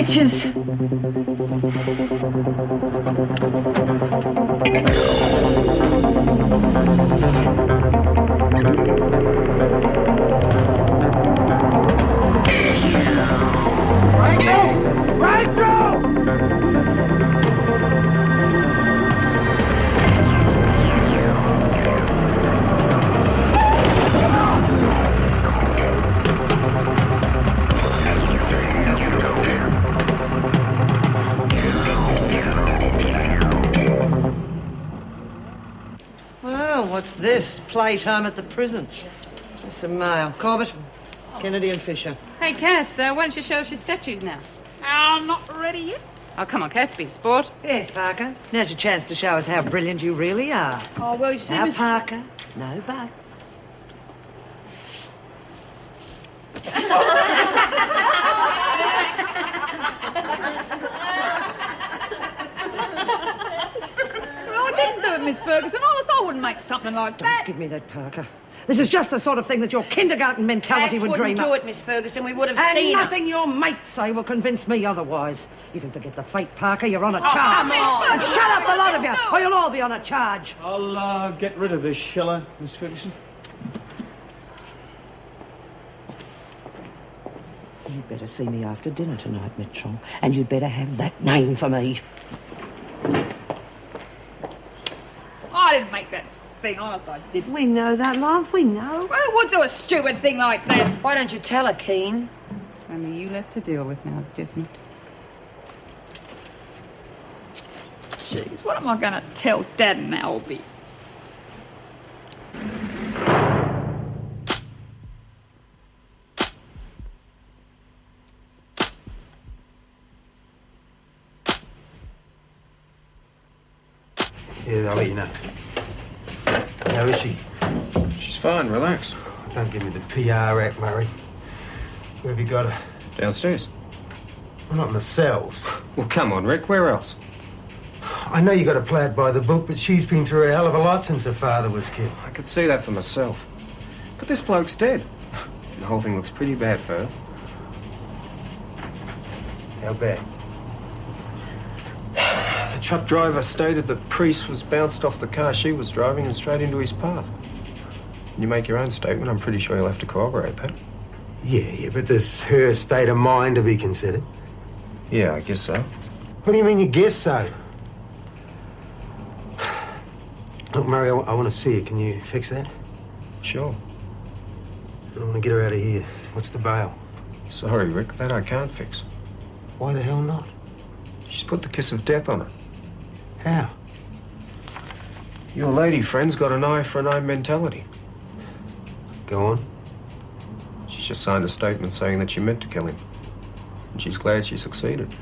bitches. What's this? Playtime at the prison. Just some mail. Corbett, Kennedy and Fisher. Hey, Cass, why don't you show us your statues now? I'm not ready yet. Oh, come on, Cass, be a sport. Yes, Parker. Now's your chance to show us how brilliant you really are. Oh, well, you see, Now, Miss... Parker, no buts. Well, I didn't do it, Miss Ferguson. Honest, I wouldn't make something like Don't that. give me that, Parker. This is just the sort of thing that your kindergarten mentality would dream do up. it, Miss Ferguson. We would have And seen nothing your mates say will convince me otherwise. You can forget the fate, Parker. You're on a charge. come on. And shut up, the lot of you, or you'll all be on a charge. I'll get rid of this, shall I, Miss Ferguson? You'd better see me after dinner tonight, Mitchell. And you'd better have that name for me. I didn't make that thing. Honest, I didn't. We know that, love. We know. Well, who would do a stupid thing like that? Why don't you tell her, Keen? Only you left to deal with now, Desmond. Jeez, what am I going to tell Dad and Albie? Yeah, I'll let you know. How is she? She's fine, relax. Don't give me the PR act, Murray. Where have you got her? Downstairs. Well, not in the cells. Well, come on, Rick, where else? I know you got to play it by the book, but she's been through a hell of a lot since her father was killed. I could see that for myself. But this bloke's dead. The whole thing looks pretty bad for her. How bad? The truck driver stated the priest was bounced off the car she was driving and straight into his path. You make your own statement. I'm pretty sure you'll have to corroborate that. Yeah, but there's her state of mind to be considered. Yeah, I guess so. What do you mean you guess so? Look, Murray, I want to see her. Can you fix that? Sure. I want to get her out of here. What's the bail? Sorry, Rick, that I can't fix. Why the hell not? She's put the kiss of death on her. How? Your lady friend's got an eye for an eye mentality. Go on. She's just signed a statement saying that she meant to kill him. And she's glad she succeeded.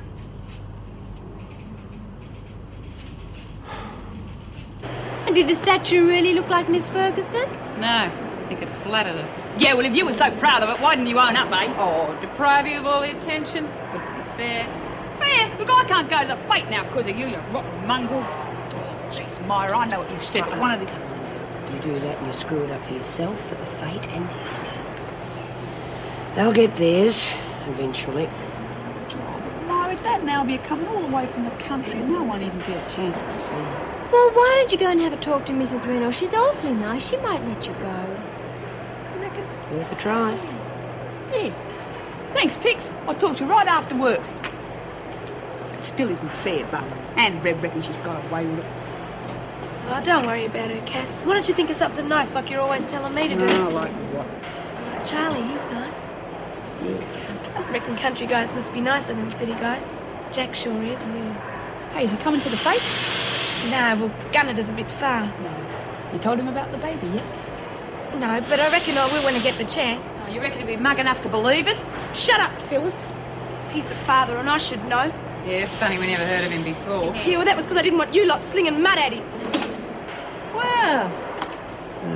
And did the statue really look like Miss Ferguson? No, I think it flattered her. Yeah, well, if you were so proud of it, why didn't you own up, eh? Oh, deprive you of all the attention? Wouldn't be fair. Fair? Look, I can't go to the fete now because of you, you rotten mongrel. Oh, jeez, Myra, I know what you said, but one of the... You do that and you screw it up for yourself, for the fate and history. They'll get theirs, eventually. Myra, Dad and Albie are coming all the way from the country and no one even get a chance to see them. Well, why don't you go and have a talk to Mrs. Reynolds? She's awfully nice. She might let you go. You reckon? Worth a try. Yeah. Thanks, Pix. I'll talk to you right after work. It still isn't fair, but Anne Reb reckons she's got away with it. Oh, don't worry about her, Cass. Why don't you think of something nice like you're always telling me to do? Oh, like what? Like Charlie, he's nice. I reckon country guys must be nicer than city guys. Jack sure is. Hey, is he coming to the fete? Nah, well, Gunneter's a bit far. You told him about the baby yet? No, but I reckon I will when I get the chance. Oh, you reckon he'd be mug enough to believe it? Shut up, Phyllis. He's the father and I should know. Yeah, funny we never heard of him before. Yeah, well, that was because I didn't want you lot slinging mud at him. Well,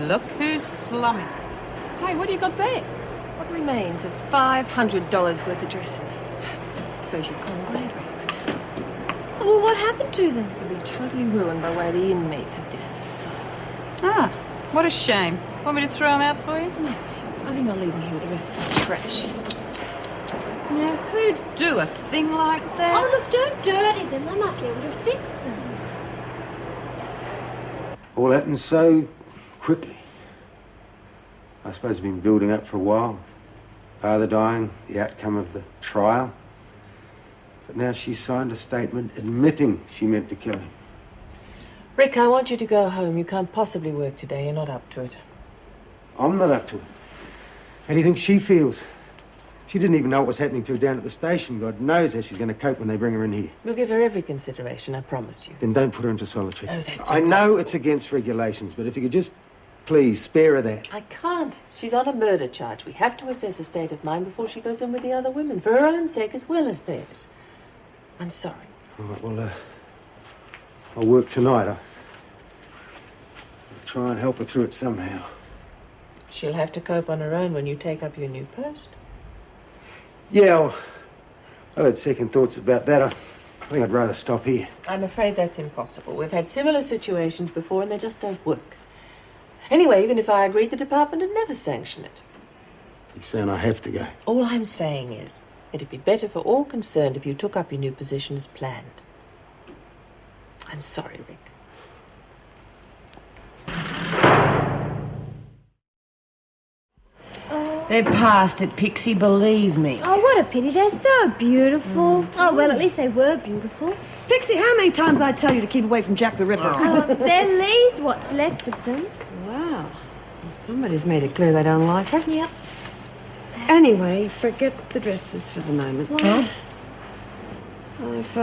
look who's slumming it. Hey, what do you got there? What remains of $500 worth of dresses? Suppose you'd call them glad rags now. Well, what happened to them? They'll be totally ruined by one of the inmates if this is so. Ah, what a shame. Want me to throw them out for you? No thanks. I think I'll leave them here with the rest of the trash. Now, who'd do a thing like that? Oh, look, don't dirty them. I might be able to fix them. All happened so quickly. I suppose it's been building up for a while. Father dying, the outcome of the trial. But now she's signed a statement admitting she meant to kill him. Rick, I want you to go home. You can't possibly work today. You're not up to it. I'm not up to it. Anything she feels. She didn't even know what was happening to her down at the station. God knows how she's going to cope when they bring her in here. We'll give her every consideration, I promise you. Then don't put her into solitary. Oh, that's I know impossible. it's against regulations, but if you could just, please, spare her that. I can't. She's on a murder charge. We have to assess her state of mind before she goes in with the other women, for her own sake as well as theirs. I'm sorry. All right, well, I'll work tonight. I'll try and help her through it somehow. She'll have to cope on her own when you take up your new post. Yeah, well, I've had second thoughts about that. I think I'd rather stop here. I'm afraid that's impossible. We've had similar situations before and they just don't work. Anyway, even if I agreed, the department would never sanction it. You're saying I have to go? All I'm saying is, it'd be better for all concerned if you took up your new position as planned. I'm sorry, Rick. They're past it, Pixie, believe me. Oh, what a pity. They're so beautiful. Oh, well, at least they were beautiful. Pixie, how many times I tell you to keep away from Jack the Ripper? Oh, they're Lee's what's left of them. Wow. Well, somebody's made it clear they don't like her. Yep. Anyway, forget the dresses for the moment. Why? I've,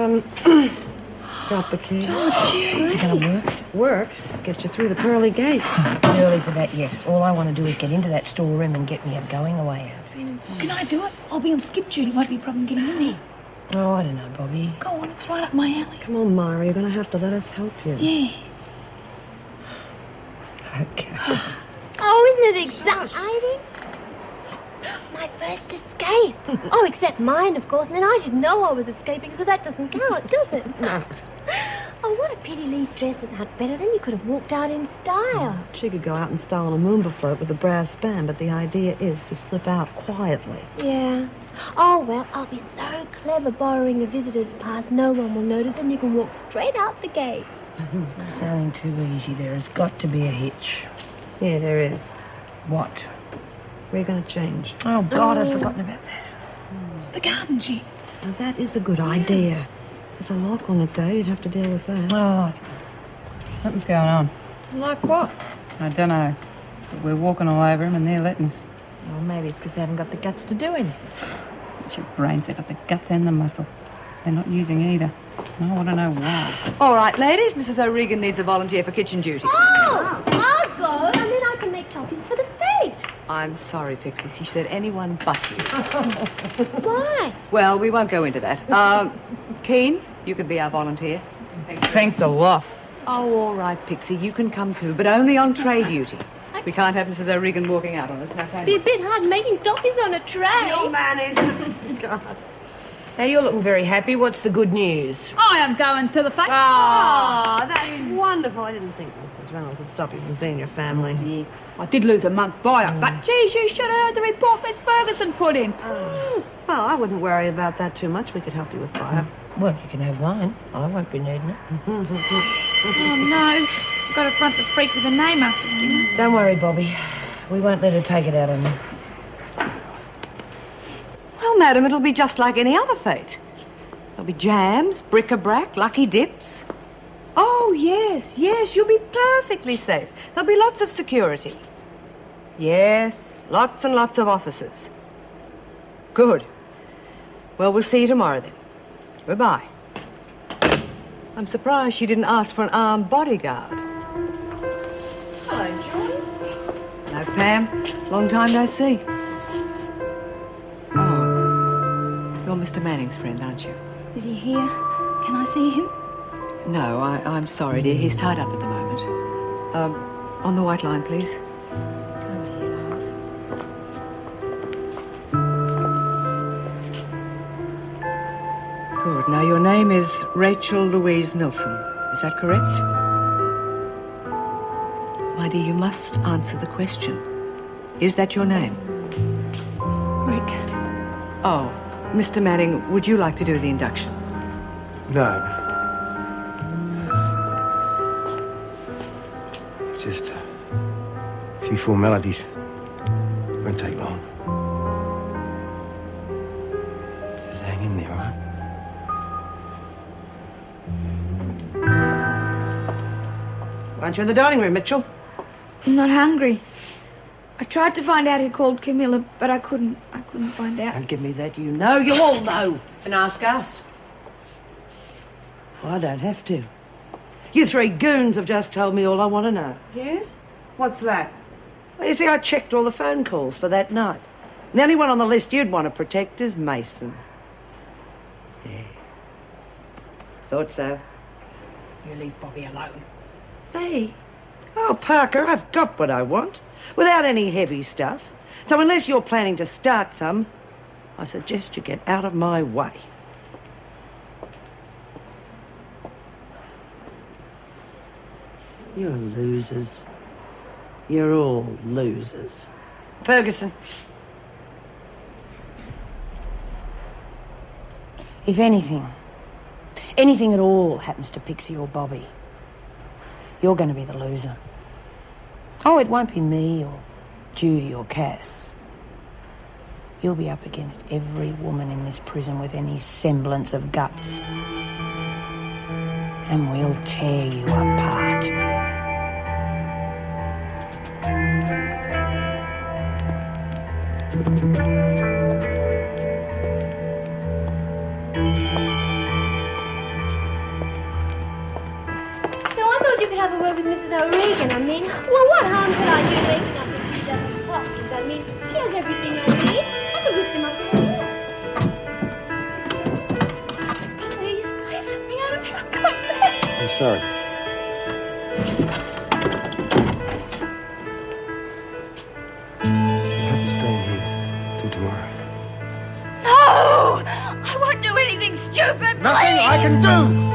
got the key. Is it going to work? Work? Get you through the pearly gates. Early for that yet. All I want to do is get into that storeroom and get me a going-away outfit. Can I do it? I'll be on skip duty. Won't be a problem getting in there. Oh, I don't know, Bobby. Go on, it's right up my alley. Come on, Myra, you're going to have to let us help you. Yeah. Okay. Oh, isn't it exciting? My first escape. Oh, except mine, of course. And then I didn't know I was escaping, so that doesn't count, does it? No. Oh, what a pity Lee's dresses aren't better. Then you could have walked out in style. She could go out and style on a Moomba float with a brass band, but the idea is to slip out quietly. Yeah. Oh, well, I'll be so clever borrowing a visitor's pass. No one will notice, and you can walk straight out the gate. It's not sounding too easy. There has got to be a hitch. Yeah, there is. What? We're going to change. Oh, God, I'd forgotten about that. The garden shed. Now, that is a good idea. There's a lock on it, though. You'd have to deal with that. Oh, Something's going on. Like what? I don't know. But we're walking all over them and they're letting us. Well, maybe it's because they haven't got the guts to do anything. What's your brains? They've got the guts and the muscle. They're not using either. I want to know why. All right, ladies, Mrs. O'Regan needs a volunteer for kitchen duty. Oh, I'll go, and then I can make toffees for the fete. I'm sorry, Pixie. She said anyone but you. Why? Well, we won't go into that. Keen, you can be our volunteer. Thanks a lot. Oh, all right, Pixie, you can come too, but only on tray duty. We can't have Mrs. O'Regan walking out on us, no thank Be you. a bit hard making toffees on a tray. You'll manage. God. now you're looking very happy. What's the good news? I am going to the fete. Oh, that's wonderful. I didn't think Mrs. Reynolds would stop you from seeing your family. Yeah, I did lose a month's buy-up, but geez, you should have heard the report Miss Ferguson put in. Well, I wouldn't worry about that too much. We could help you with buy-up. Well, you can have mine. I won't be needing it. Oh, no. I've got to front the freak with a name after dinner. Don't worry, Bobby. We won't let her take it out on you. Well, madam, it'll be just like any other fete. There'll be jams, bric-a-brac, lucky dips. Oh, yes, you'll be perfectly safe. There'll be lots of security. Yes, lots and lots of officers. Good. Well, we'll see you tomorrow then. Goodbye. I'm surprised she didn't ask for an armed bodyguard. Hello, Joyce. No, Pam. Long time no see. Oh, you're Mr. Manning's friend, aren't you? Is he here? Can I see him? No, I'm sorry, dear. He's tied up at the moment. On the white line, please. Good. Now, your name is Rachel Louise Milsom. Is that correct? My dear, you must answer the question. Is that your name? Rick. Oh, Mr. Manning, would you like to do the induction? No. It's just a few formalities. Won't take long. Just hang in there, all right? Why aren't you in the dining room, Mitchell? I'm not hungry. I tried to find out who called Camilla, but I couldn't find out. Don't give me that. You know. You all know. And ask us. Well, I don't have to. You three goons have just told me all I want to know. Yeah? What's that? Well, you see, I checked all the phone calls for that night. And the only one on the list you'd want to protect is Mason. Yeah. Thought so. You leave Bobby alone. Hey. Oh, Parker, I've got what I want. Without any heavy stuff. So unless you're planning to start some, I suggest you get out of my way. You're losers. You're all losers. Ferguson. If anything at all happens to Pixie or Bobby, you're going to be the loser. Oh, it won't be me or Judy or Cass. You'll be up against every woman in this prison with any semblance of guts. And we'll tear you apart. You could have a word with Mrs. O'Regan. I mean, well, what harm could I do waking up with 2 dozen toffees? I mean, she has everything I need. I could whip them up in a minute. Please let me out of here. I'm going back. I'm sorry. You have to stay in here till tomorrow. No! I won't do anything stupid, Nothing I can do!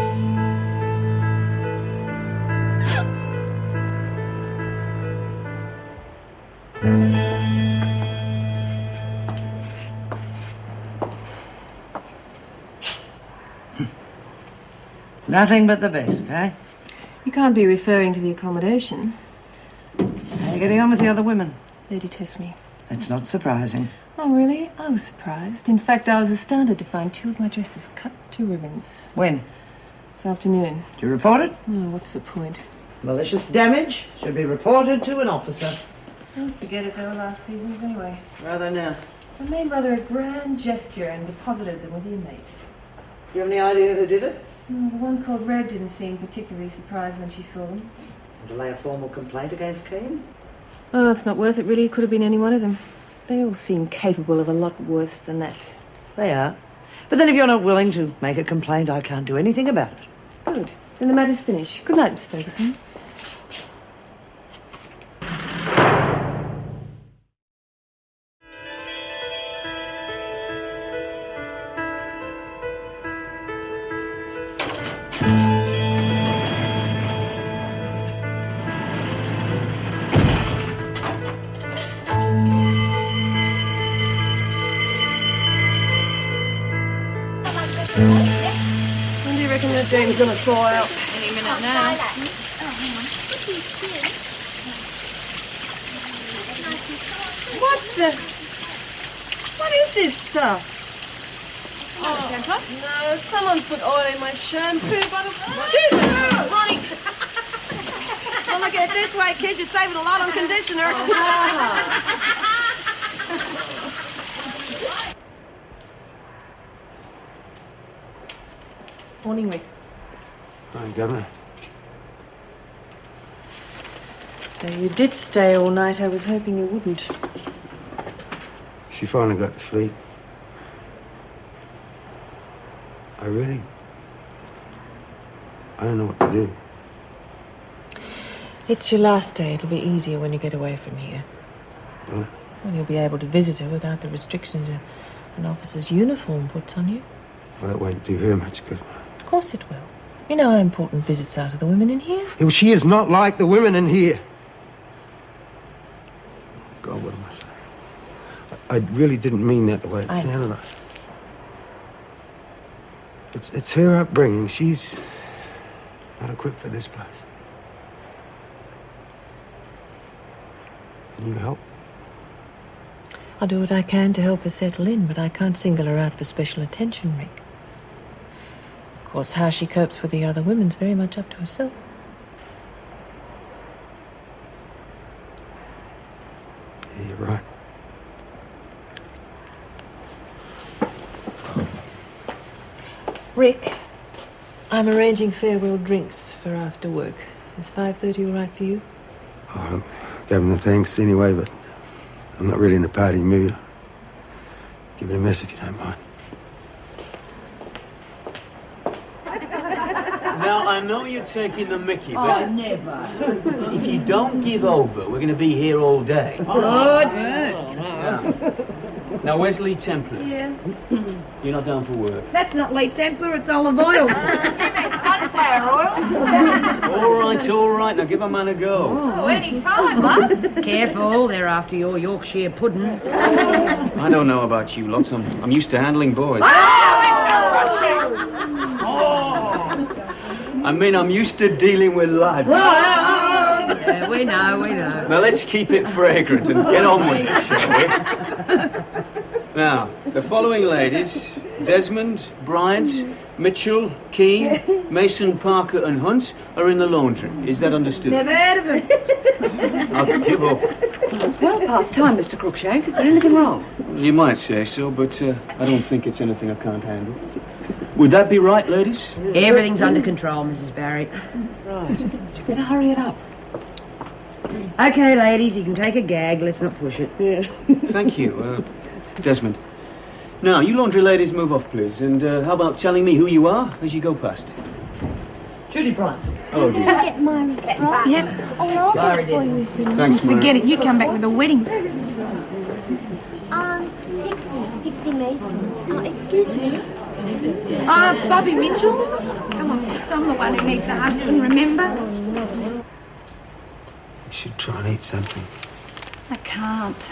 Nothing but the best, eh? You can't be referring to the accommodation. How are you getting on with the other women? They detest me. That's not surprising. Oh, really? I was surprised. In fact, I was astounded to find 2 of my dresses cut to ribbons. When? This afternoon. Did you report it? Oh, what's the point? Malicious damage should be reported to an officer. Oh, forget it, they were last season's anyway. Rather now. I made rather a grand gesture and deposited them with the inmates. Do you have any idea who did it? The one called Reb didn't seem particularly surprised when she saw them. Want to lay a formal complaint against Keane? Oh, it's not worth it, really. It could have been any one of them. They all seem capable of a lot worse than that. They are. But then if you're not willing to make a complaint, I can't do anything about it. Good. Then the matter's finished. Good night, Miss Ferguson. When do you reckon that dame's gonna thaw out? Any minute now. What the? What is this stuff? No, someone put oil in my shampoo bottle. Jesus! Ronnie! Don't look at it this way, kid. You're saving a lot on conditioner. Morning, Rick. Hi, Governor. So you did stay all night. I was hoping you wouldn't. She finally got to sleep. I don't know what to do. It's your last day. It'll be easier when you get away from here. Well, Well, you'll be able to visit her without the restrictions an officer's uniform puts on you. that won't do her much good. Of course it will. You know how important visits are to the women in here. Well, she is not like the women in here. God, what am I saying? I really didn't mean that the way it sounded. It's her upbringing. She's not equipped for this place. Can you help? I'll do what I can to help her settle in, but I can't single her out for special attention, Rick. Of course, how she copes with the other women's very much up to herself. Yeah, you're right. Rick, I'm arranging farewell drinks for after work. Is 5:30 all right for you? I gave him the thanks anyway, but I'm not really in a party mood. Give it a mess if you don't mind. Now, I know you're taking the mickey, but... never. If you don't give over, we're going to be here all day. Now, where's Lee Templar? Yeah. You're not down for work. That's not Lee Templar, it's olive oil. Sunflower oil. All right. Now give a man a go. Oh, any time, love. Careful, they're after your Yorkshire pudding. I don't know about you lots. I'm used to handling boys. I mean, I'm used to dealing with lads. Yeah, we know. Now let's keep it fragrant and get on with it, shall we? Now, the following ladies, Desmond, Bryant, Mitchell, Keane, Mason, Parker and Hunt are in the laundry. Is that understood? Never heard of him. I'll give up. It's well past time, Mr. Crookshank. Is there anything wrong? You might say so, but I don't think it's anything I can't handle. Would that be right, ladies? Everything's under control, Mrs. Barry. Right. You better hurry it up. Okay, ladies, you can take a gag. Let's not push it. Yeah. Thank you, Desmond. Now, you laundry ladies move off, please. And how about telling me who you are as you go past? Judy Bryant. Hello, Judy. Get Myra's bra. Yep. Oh, I'll get for you if you know. Thanks, Myra. Forget it, you come back with a wedding. Pixie Mason. Oh, excuse me. Bobby Mitchell? Come on, Pix, I'm the one who needs a husband, remember? You should try and eat something. I can't.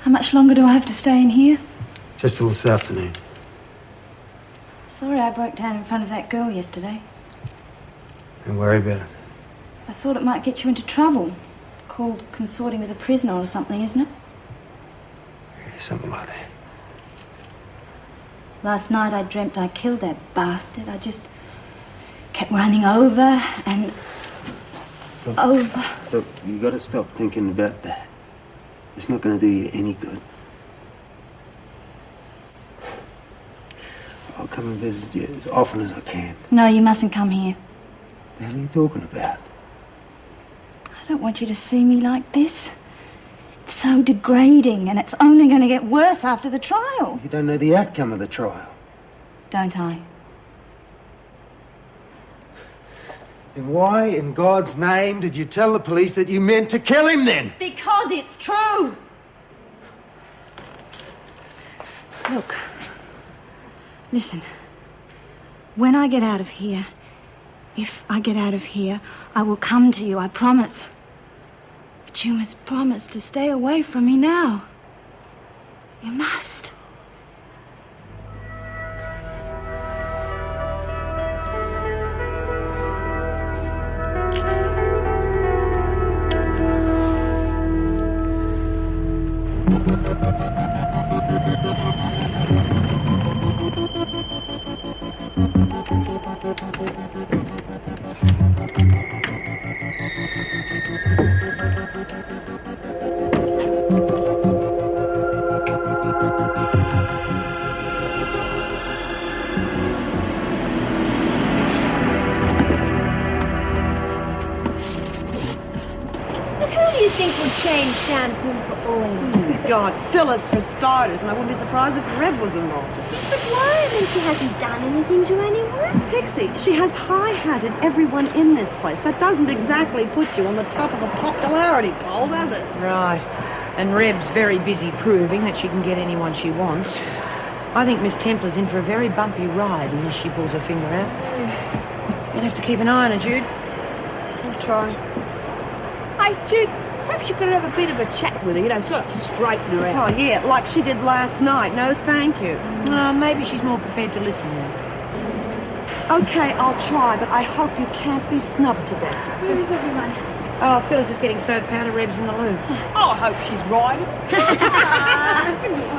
How much longer do I have to stay in here? Just till this afternoon. Sorry I broke down in front of that girl yesterday. Don't worry about it. I thought it might get you into trouble. It's called consorting with a prisoner or something, isn't it? Yeah, something like that. Last night I dreamt I killed that bastard. I just kept running over and over. Look, you got to stop thinking about that. It's not going to do you any good. I'll come and visit you as often as I can. No, you mustn't come here. What the hell are you talking about? I don't want you to see me like this. It's so degrading, and it's only going to get worse after the trial. You don't know the outcome of the trial. Don't I? Then why, in God's name, did you tell the police that you meant to kill him then? Because it's true. Look. Listen. When I get out of here, if I get out of here, I will come to you, I promise. But you must promise to stay away from me now. You must. But who do you think would change shampoo for oil? God, Phyllis for starters, and I wouldn't be surprised if Reb was involved. Yes, but why? Then she hasn't done anything to anyone. Pixie, she has high-hatted everyone in this place. That doesn't exactly put you on the top of a popularity poll, does it? Right. And Reb's very busy proving that she can get anyone she wants. I think Miss Templar's in for a very bumpy ride unless she pulls her finger out. You'll have to keep an eye on her, Jude. I'll try. Hey, Jude, Perhaps you could have a bit of a chat with her, you know, sort of straighten her out. Oh, yeah, like she did last night. No, thank you. Maybe she's more prepared to listen now. Okay, I'll try, but I hope you can't be snubbed to death. Where is everyone? Oh, Phyllis is getting served powder rebs in the loo. Oh, I hope she's riding.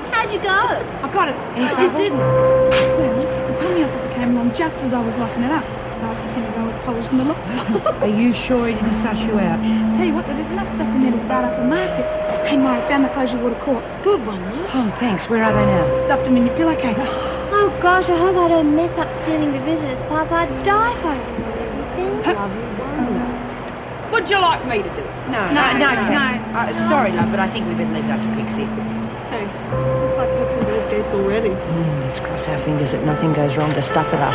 How'd you go? I got it. Any You trouble? didn't. Well, the pummy officer came along just as I was locking it up, so I pretended I was polishing the locks. Are you sure he didn't suss you out? Tell you what, there's enough stuff in there to start up a market. Hey, Myra, found the closure water court. Good one, love. Oh, thanks. Where are they now? Stuffed them in your pillowcase. Oh gosh, I hope I don't mess up stealing the visitors' pass. I'd die if I remember everything. Would you like me to do it? No. Sorry, love, but I think we better leave it up to Pixie. Hey, looks like you're through those gates already. Let's cross our fingers that nothing goes wrong to stuff it up.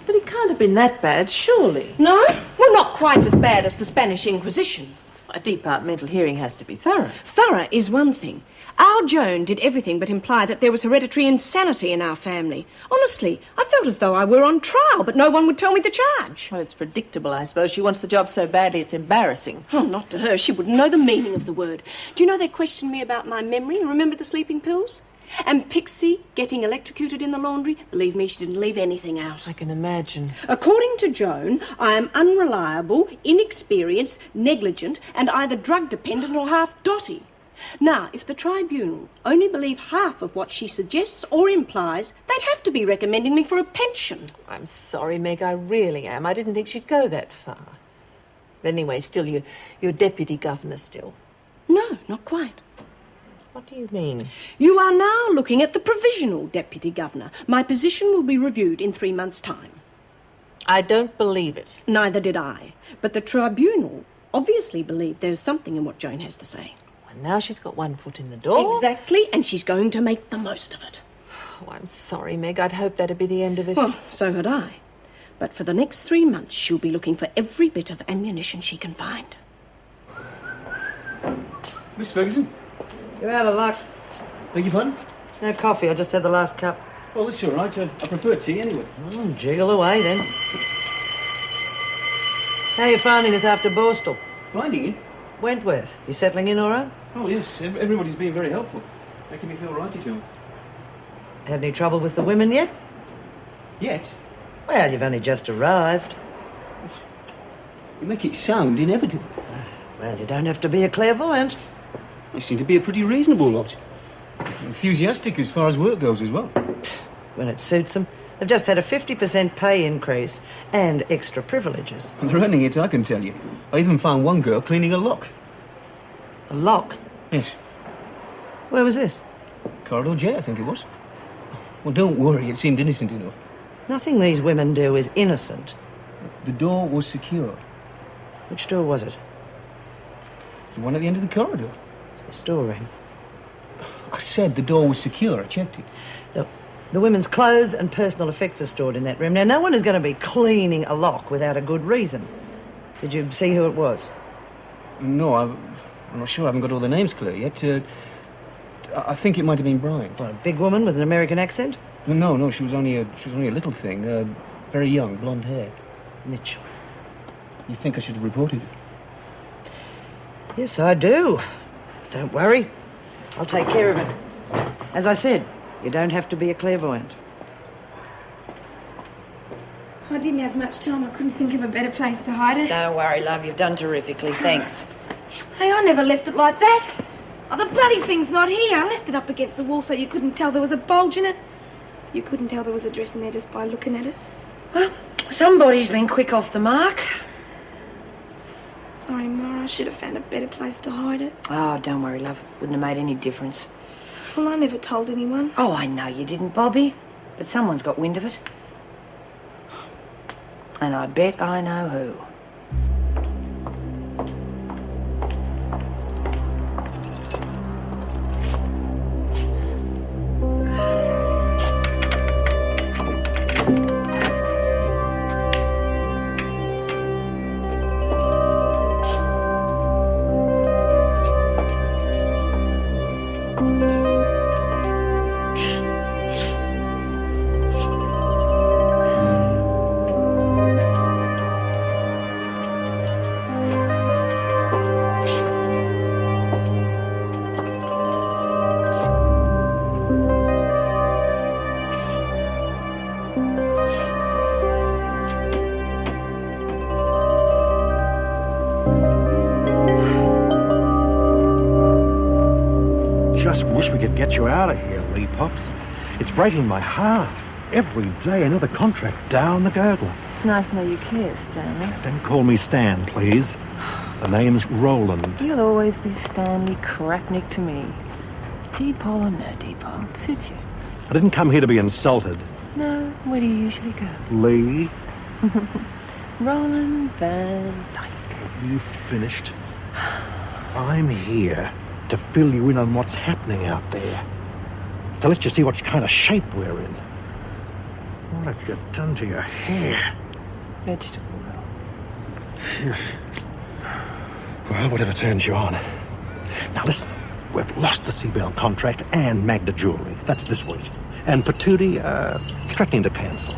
But it can't have been that bad, surely. No? Well, not quite as bad as the Spanish Inquisition. A departmental hearing has to be thorough. Thorough is one thing. Our Joan did everything but imply that there was hereditary insanity in our family. Honestly, I felt as though I were on trial, but no one would tell me the charge. Well, it's predictable, I suppose. She wants the job so badly it's embarrassing. Oh, not to her. She wouldn't know the meaning of the word. Do you know they questioned me about my memory? Remember the sleeping pills? And Pixie getting electrocuted in the laundry? Believe me, she didn't leave anything out. I can imagine. According to Joan, I am unreliable, inexperienced, negligent, and either drug-dependent or half dotty. Now, if the tribunal only believe half of what she suggests or implies, they'd have to be recommending me for a pension. I'm sorry, Meg, I really am. I didn't think she'd go that far. But anyway, still, you're deputy governor still. No, not quite. What do you mean? You are now looking at the provisional deputy governor. My position will be reviewed in 3 months' time. I don't believe it. Neither did I. But the tribunal obviously believed there's something in what Joan has to say. Well, now she's got one foot in the door. Exactly, and she's going to make the most of it. Oh, I'm sorry, Meg. I'd hoped that'd be the end of it. Well, so had I. But for the next 3 months, she'll be looking for every bit of ammunition she can find. Miss Ferguson? You're out of luck. Beg your pardon? No coffee, I just had the last cup. Well, that's all right. I prefer tea anyway. Jiggle away then. How are you finding us after Borstal? Finding it? Wentworth, you settling in all right? Oh, yes. Everybody's been very helpful. Making me feel righty to 'em. Had any trouble with the women yet? Yet? Well, you've only just arrived. You make it sound inevitable. Well, you don't have to be a clairvoyant. They seem to be a pretty reasonable lot. Enthusiastic as far as work goes as well. When it suits them. They've just had a 50% pay increase and extra privileges. And they're earning it, I can tell you. I even found one girl cleaning a lock. A lock? Yes. Where was this? Corridor J, I think it was. Well, don't worry. It seemed innocent enough. Nothing these women do is innocent. The door was secure. Which door was it? The one at the end of the corridor. The storeroom. I said the door was secure. I checked it. Look, the women's clothes and personal effects are stored in that room. Now, no one is going to be cleaning a lock without a good reason. Did you see who it was? No, I'm not sure. I haven't got all the names clear yet. I think it might have been Bryant. What, a big woman with an American accent? No, she was only a little thing. Very young, blonde hair. Mitchell. You think I should have reported it? Yes, I do. Don't worry. I'll take care of it. As I said, you don't have to be a clairvoyant. I didn't have much time. I couldn't think of a better place to hide it. Don't worry, love. You've done terrifically. Thanks. Hey, I never left it like that. Oh, the bloody thing's not here. I left it up against the wall so you couldn't tell there was a bulge in it. You couldn't tell there was a dress in there just by looking at it. Well, somebody's been quick off the mark. Sorry, Myra. I should have found a better place to hide it. Oh, don't worry, love. Wouldn't have made any difference. Well, I never told anyone. Oh, I know you didn't, Bobby. But someone's got wind of it. And I bet I know who. just wish we could get you out of here, Lee Pops. It's breaking my heart. Every day another contract down the gurgle. It's nice to know you care, Stanley. Don't call me Stan, please. The name's Roland. You'll always be Stanley Cracknick to me. Depot or no depot, suits you. I didn't come here to be insulted. No, where do you usually go? Lee, Roland Van Dyke. you finished? I'm here to fill you in on what's happening out there. To let you see what kind of shape we're in. What have you done to your hair? Vegetable oil. Well, whatever turns you on. Now listen, we've lost the Seabell contract and Magda Jewelry. That's this week. And Patootie, threatening to cancel.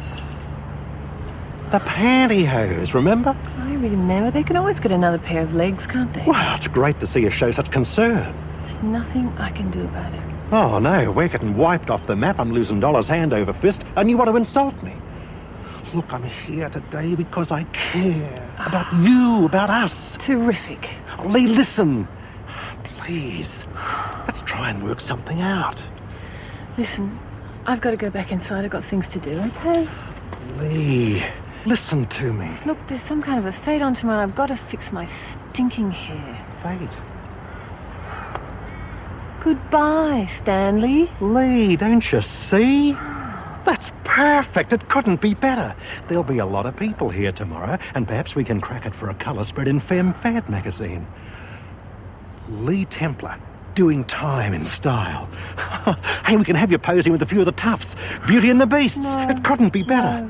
The pantyhose, remember? I remember. They can always get another pair of legs, can't they? Well, it's great to see you show such concern. There's nothing I can do about it. Oh, no, we're getting wiped off the map. I'm losing dollars hand over fist, and you want to insult me. Look, I'm here today because I care. About you, about us. Terrific. Lee, listen. Please, let's try and work something out. Listen, I've got to go back inside. I've got things to do, okay? Lee, listen to me. Look, there's some kind of a fade on tomorrow. I've got to fix my stinking hair. Fade? Goodbye, Stanley. Lee, don't you see? That's perfect. It couldn't be better. There'll be a lot of people here tomorrow, and perhaps we can crack it for a colour spread in Femme Fad magazine. Lee Templar, doing time in style. Hey, we can have you posing with a few of the toughs. Beauty and the Beasts. No, it couldn't be better.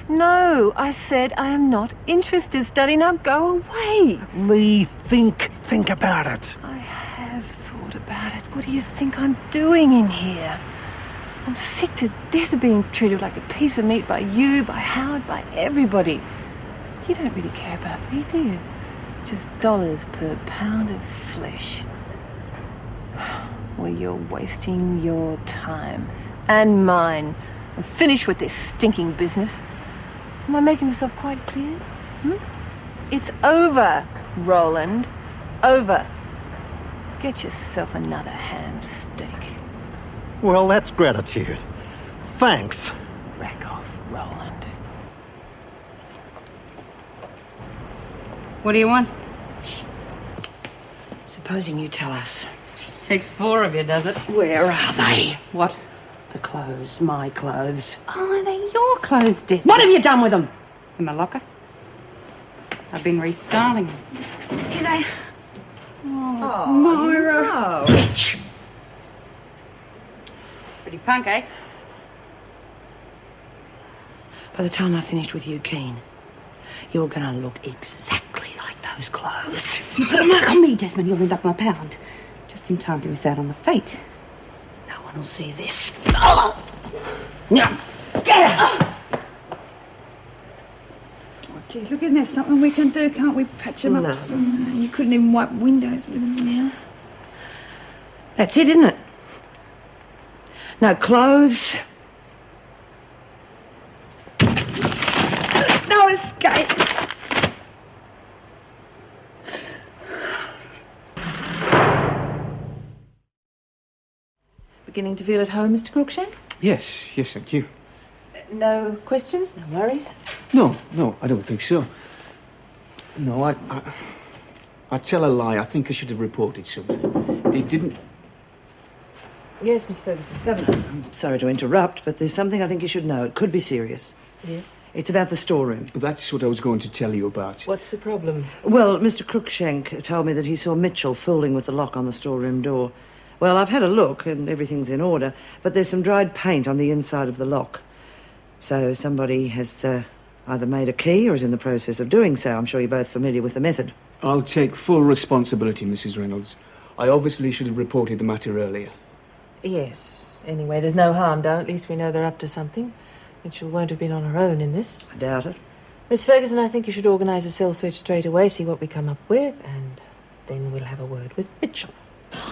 No, I said I am not interested, Stanley. Now go away. Lee, think about it. I have thought about it. What do you think I'm doing in here? I'm sick to death of being treated like a piece of meat by you, by Howard, by everybody. You don't really care about me, do you? It's just dollars per pound of flesh. Well, you're wasting your time. And mine. I'm finished with this stinking business. Am I making myself quite clear? It's over, Roland. Over. Get yourself another ham steak. Well, that's gratitude. Thanks. Rack off, Roland. What do you want? Supposing you tell us. Takes 4 of you, does it? Where are they? What? The clothes, my clothes. Oh, they're your clothes, Desmond. What have you done with them? In my locker. I've been restyling them. Here they... Oh, Myra. No. Bitch! Pretty punk, eh? By the time I finished with you, Keen, you're gonna look exactly like those clothes. You put a mark on me, Desmond. You'll end up my pound. Just in time to miss out on the fate. No one will see this. Oh! No! Get out! Oh, gee, look, isn't there something we can do? Can't we patch them up? Somehow? You couldn't even wipe windows with them now. That's it, isn't it? No clothes. No escape. Beginning to feel at home, Mr. Cruikshank? Yes, thank you. No questions, no worries? No, I don't think so. No, I tell a lie. I think I should have reported something. They didn't... Yes, Miss Ferguson. Governor, I'm sorry to interrupt, but there's something I think you should know. It could be serious. Yes? It's about the storeroom. That's what I was going to tell you about. What's the problem? Well, Mr. Cruikshank told me that he saw Mitchell fooling with the lock on the storeroom door. Well, I've had a look, and everything's in order, but there's some dried paint on the inside of the lock. So somebody has either made a key or is in the process of doing so. I'm sure you're both familiar with the method. I'll take full responsibility, Mrs. Reynolds. I obviously should have reported the matter earlier. Yes. Anyway, there's no harm done. At least we know they're up to something. Mitchell won't have been on her own in this. I doubt it. Miss Ferguson, I think you should organise a cell search straight away, see what we come up with, and then we'll have a word with Mitchell.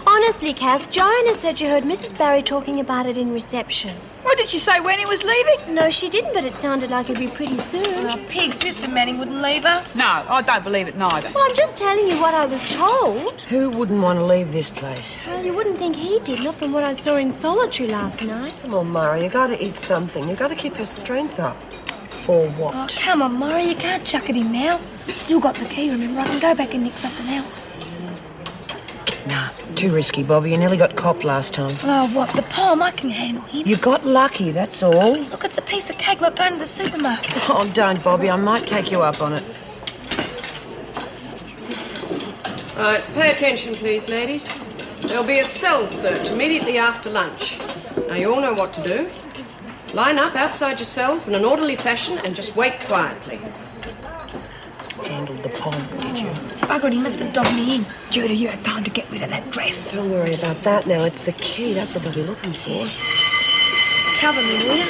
Honestly, Cass, Joanna said she heard Mrs. Barry talking about it in reception. What did she say when he was leaving? No, she didn't, but it sounded like it'd be pretty soon. Oh, pigs, Mr. Manning wouldn't leave us. No, I don't believe it neither. Well, I'm just telling you what I was told. Who wouldn't want to leave this place? Well, you wouldn't think he did, not from what I saw in Solitary last night. Come on, Mara, you gotta eat something. You gotta keep your strength up. For what? Oh, come on, Mara, you can't chuck it in now. Still got the key, remember? I can go back and nick something else. Nah, too risky, Bobby. You nearly got copped last time. Oh, what? The palm, I can handle him. You got lucky, that's all. Look, it's a piece of cake like going to the supermarket. Oh, don't, Bobby. I might take you up on it. Right, pay attention, please, ladies. There'll be a cell search immediately after lunch. Now, you all know what to do. Line up outside your cells in an orderly fashion and just wait quietly. Handled the palm, did you? Buggered, he must have dogged me in. Judy, you had time to get rid of that dress. Don't worry about that now. It's the key. That's what they'll be looking for. Cover me, will you?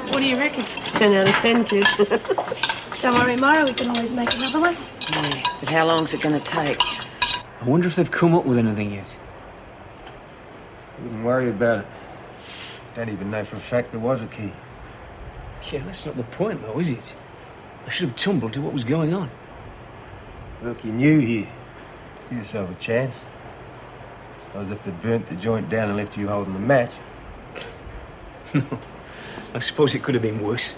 What do you reckon? 10 out of 10, kid. Don't worry, Myra, we can always make another one. Yeah, but how long's it going to take? I wonder if they've come up with anything yet. Wouldn't worry about it. Don't even know for a fact there was a key. Yeah, that's not the point, though, is it? I should have tumbled to what was going on. Look, you're new here. Give yourself a chance. Not as if they burnt the joint down and left you holding the match. No, I suppose it could have been worse.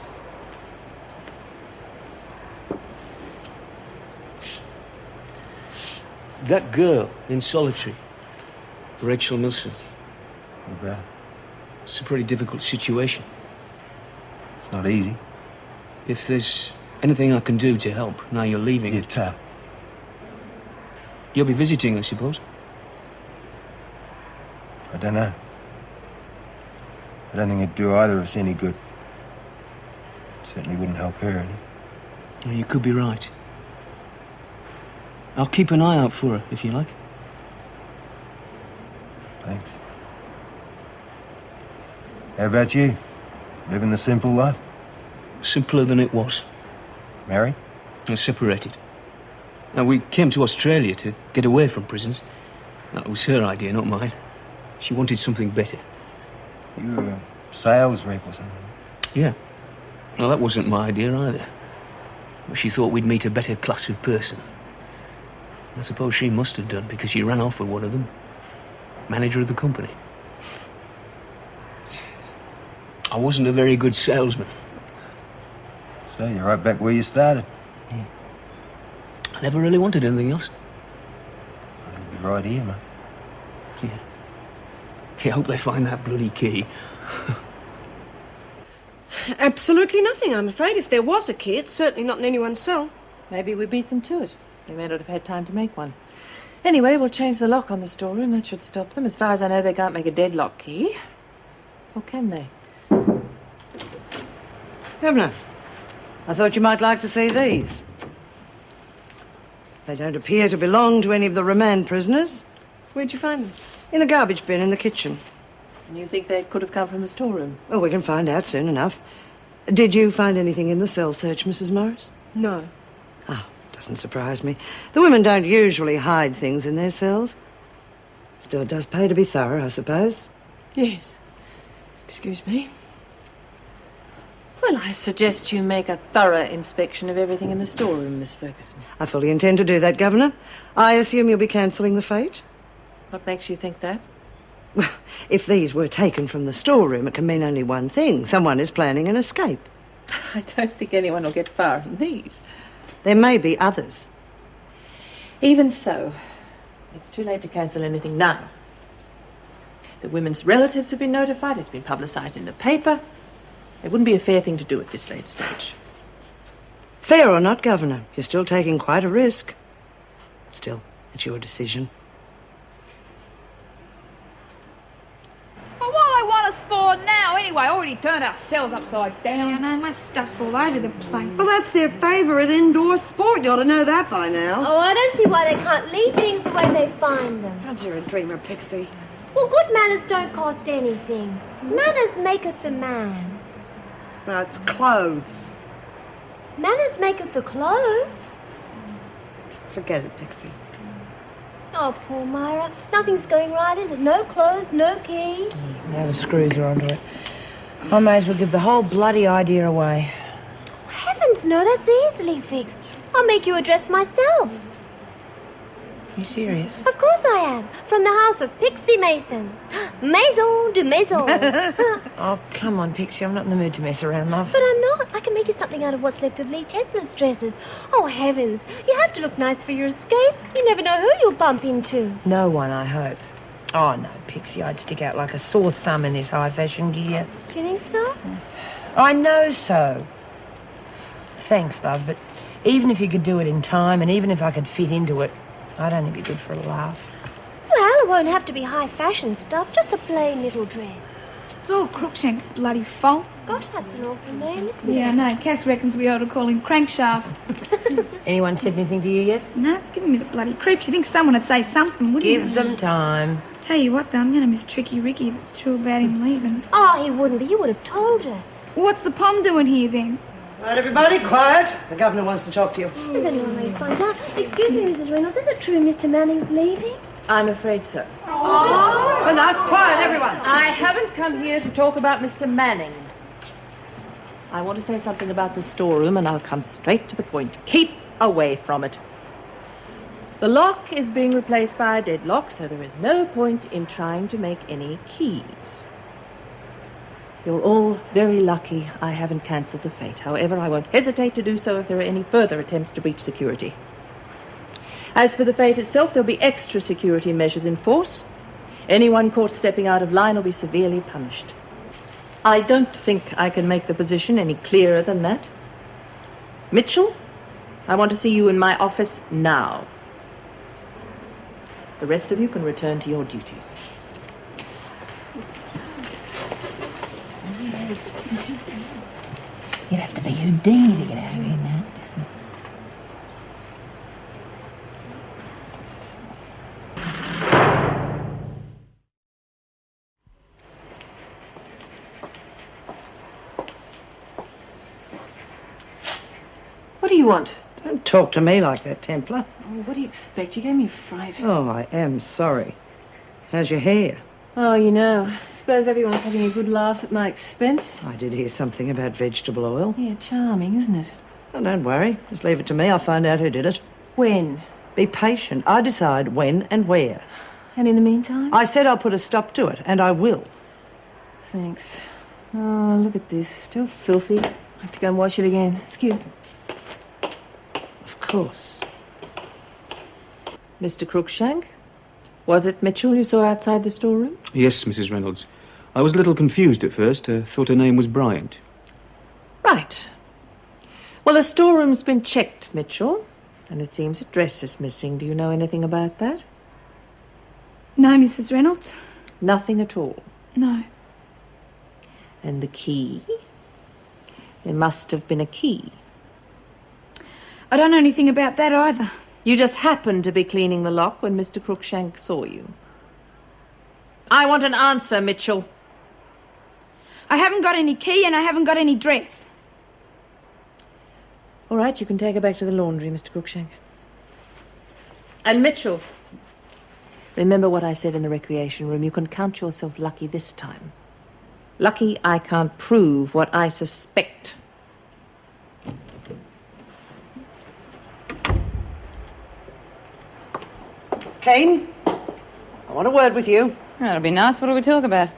That girl in Solitary, Rachel Milson. What about it? It's a pretty difficult situation. It's not easy. If there's anything I can do to help now you're leaving... You're tough. You'll be visiting, I suppose? I don't know. I don't think it'd do either of us any good. Certainly wouldn't help her any. Well, you could be right. I'll keep an eye out for her, if you like. Thanks. How about you? Living the simple life? Simpler than it was. Married? And separated. Now, we came to Australia to get away from prisons. That was her idea, not mine. She wanted something better. You were a sales rep or something? Yeah. Well, that wasn't my idea either. But she thought we'd meet a better class of person. I suppose she must have done, because she ran off with one of them. Manager of the company. I wasn't a very good salesman. So you're right back where you started. I never really wanted anything else. You'll be right here, mate. Yeah. I hope they find that bloody key. Absolutely nothing, I'm afraid. If there was a key, it's certainly not in anyone's cell. Maybe we beat them to it. They may not have had time to make one. Anyway, we'll change the lock on the storeroom. That should stop them. As far as I know, they can't make a deadlock key. Or can they? Governor, I thought you might like to see these. They don't appear to belong to any of the remand prisoners. Where'd you find them? In a garbage bin in the kitchen. And you think they could have come from the storeroom? Well, we can find out soon enough. Did you find anything in the cell search, Mrs. Morris? No. Oh, doesn't surprise me. The women don't usually hide things in their cells. Still, it does pay to be thorough, I suppose. Yes. Excuse me. Well, I suggest you make a thorough inspection of everything in the storeroom, Miss Ferguson. I fully intend to do that, Governor. I assume you'll be cancelling the fete? What makes you think that? Well, if these were taken from the storeroom, it can mean only one thing. Someone is planning an escape. I don't think anyone will get far in these. There may be others. Even so, it's too late to cancel anything now. The women's relatives have been notified. It's been publicised in the paper. It wouldn't be a fair thing to do at this late stage. Fair or not, Governor, you're still taking quite a risk. Still, it's your decision. Well, why they want us for now anyway? Already turned ourselves upside down. Yeah, no, my stuff's all over the place. Well, that's their favourite indoor sport. You ought to know that by now. Oh, I don't see why they can't leave things the way they find them. God, you're a dreamer, Pixie. Well, good manners don't cost anything. Manners maketh the man. No, it's clothes. Manners maketh the clothes. Forget it, Pixie. Oh, poor Myra. Nothing's going right, is it? No clothes, no key. Now the screws are onto it. I may as well give the whole bloody idea away. Heavens, no, that's easily fixed. I'll make you a dress myself. You serious? Of course I am. From the house of Pixie Mason. Maison de maison. Oh, come on, Pixie. I'm not in the mood to mess around, love. But I'm not. I can make you something out of what's left of Lee Templa's dresses. Oh, heavens. You have to look nice for your escape. You never know who you'll bump into. No one, I hope. Oh, no, Pixie. I'd stick out like a sore thumb in this high-fashion gear. Do you think so? I know so. Thanks, love, but even if you could do it in time, and even if I could fit into it, I'd only be good for a laugh. Well, it won't have to be high-fashion stuff, just a plain little dress. It's all Crookshank's bloody fault. Gosh, that's an awful name, isn't Yeah, it? no, Cass reckons we ought to call him Crankshaft. Anyone said anything to you yet? No, it's giving me the bloody creeps. You think someone would say something, wouldn't you? Give them time. Tell you what, though, I'm going to miss Tricky Ricky if it's true about him leaving. Oh, he wouldn't be. You would have told us. Well, what's the Pom doing here, then? Right, everybody, quiet. The governor wants to talk to you. There's only one way to find out. Excuse me, Mrs. Reynolds, is it true Mr. Manning's leaving? I'm afraid so. It's enough. Quiet, everyone. I haven't come here to talk about Mr. Manning. I want to say something about the storeroom, and I'll come straight to the point. Keep away from it. The lock is being replaced by a deadlock, so there is no point in trying to make any keys. You're all very lucky I haven't cancelled the fete. However, I won't hesitate to do so if there are any further attempts to breach security. As for the fete itself, there'll be extra security measures in force. Anyone caught stepping out of line will be severely punished. I don't think I can make the position any clearer than that. Mitchell, I want to see you in my office now. The rest of you can return to your duties. You'd have to be Houdini to get out of here now, Desmond. What do you want? Don't talk to me like that, Templar. Oh, what do you expect? You gave me a fright. Oh, I am sorry. How's your hair? Oh, you know, I suppose everyone's having a good laugh at my expense. I did hear something about vegetable oil. Yeah, charming, isn't it? Oh, don't worry. Just leave it to me. I'll find out who did it. When? Be patient. I decide when and where. And in the meantime? I said I'll put a stop to it, and I will. Thanks. Oh, look at this. Still filthy. I have to go and wash it again. Excuse me. Of course. Mr. Crookshank? Was it Mitchell you saw outside the storeroom? Yes, Mrs. Reynolds. I was a little confused at first. Thought her name was Bryant. Right. Well, the storeroom's been checked, Mitchell. And it seems a dress is missing. Do you know anything about that? No, Mrs. Reynolds. Nothing at all. No. And the key? There must have been a key. I don't know anything about that either. You just happened to be cleaning the lock when Mr. Crookshank saw you. I want an answer, Mitchell. I haven't got any key and I haven't got any dress. All right, you can take her back to the laundry, Mr. Crookshank. And Mitchell, remember what I said in the recreation room. You can count yourself lucky this time. Lucky I can't prove what I suspect. Kane, I want a word with you. That'll be nice. What do we talk about?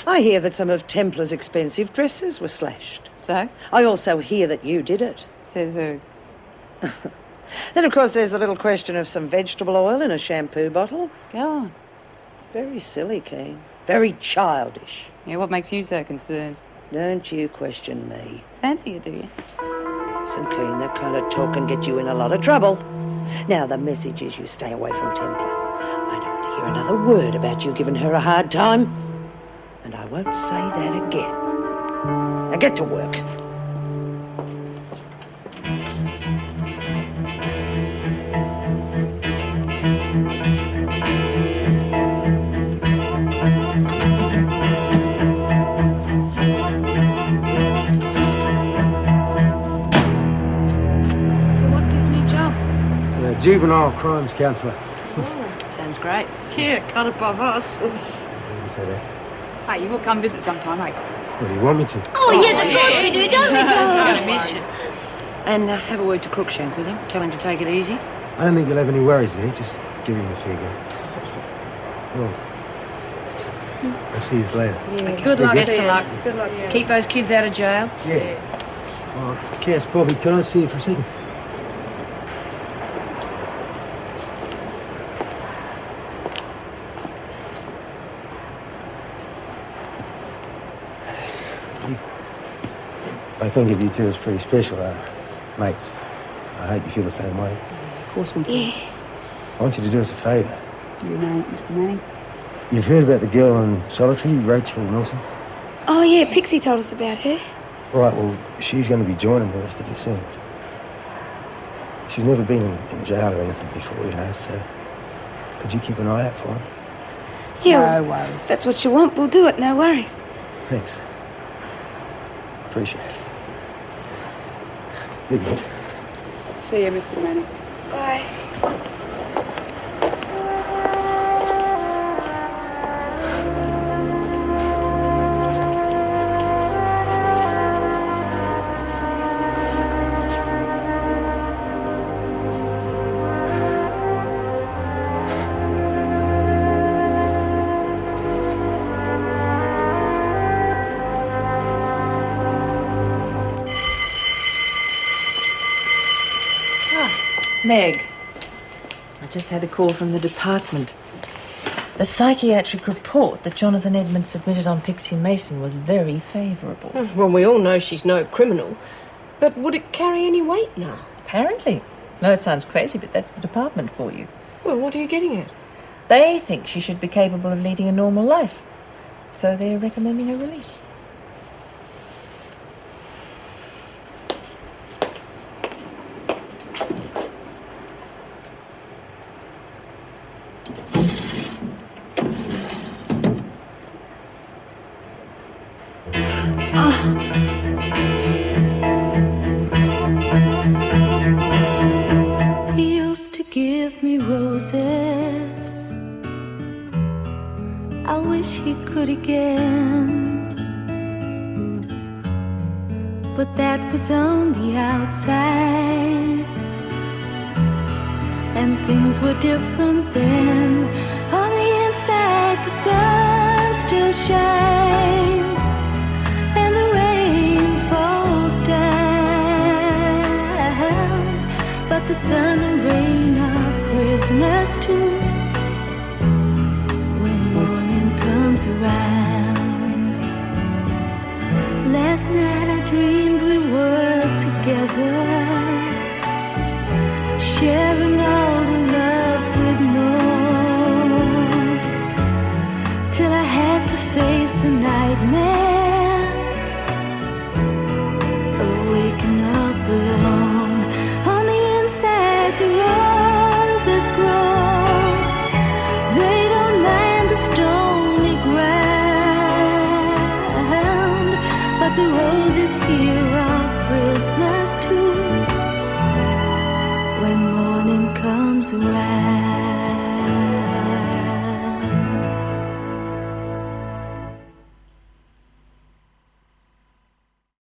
I hear that some of Templar's expensive dresses were slashed. So? I also hear that you did it. Says who? Then, of course, there's a little question of some vegetable oil in a shampoo bottle. Go on. Very silly, Kane. Very childish. Yeah, what makes you so concerned? Don't you question me. Fancy you, do you? Listen, Kane, that kind of talk can get you in a lot of trouble. Now, the message is you stay away from Templar. I don't want to hear another word about you giving her a hard time. And I won't say that again. Now get to work. juvenile crimes counsellor. Sounds great. Yeah, cut above us. You say that. Hey, you will come visit sometime, eh? What do you want me to? Oh, yes, of course we do, don't we, I'm Tom? gonna miss you. And have a word to Crookshank with him. Tell him to take it easy. I don't think you'll have any worries there. Just give him a figure. Oh. I'll see you later. Good luck. Good. Best of luck. Good luck. Keep those kids out of jail. Yeah. Oh, Cass, Bobby, can I see you for a second? I think of you two as pretty special, mates. I hope you feel the same way. Of course we do. Yeah. I want you to do us a favour. You know, Mr. Manning. You've heard about the girl on Solitary, Rachel Wilson? Oh, yeah, Pixie told us about her. Right, well, she's going to be joining the rest of you soon. She's never been in jail or anything before, you know, so could you keep an eye out for her? Yeah, No worries. that's what you want. We'll do it, no worries. Thanks. Appreciate it. Be good. See you, Mr. Manning. Bye. Meg, I just had a call from the department. The psychiatric report that Jonathan Edmonds submitted on Pixie Mason was very favourable. Well, we all know she's no criminal. But would it carry any weight now? Apparently. No, it sounds crazy, but that's the department for you. Well, what are you getting at? They think she should be capable of leading a normal life. So they're recommending her release. He used to give me roses. I wish he could again. But that was on the outside, and things were different then. On the inside, the sun still shines, and the rain falls down. But the sun and rain are prisoners too when morning comes around. Last night I dreamed we were together, sharing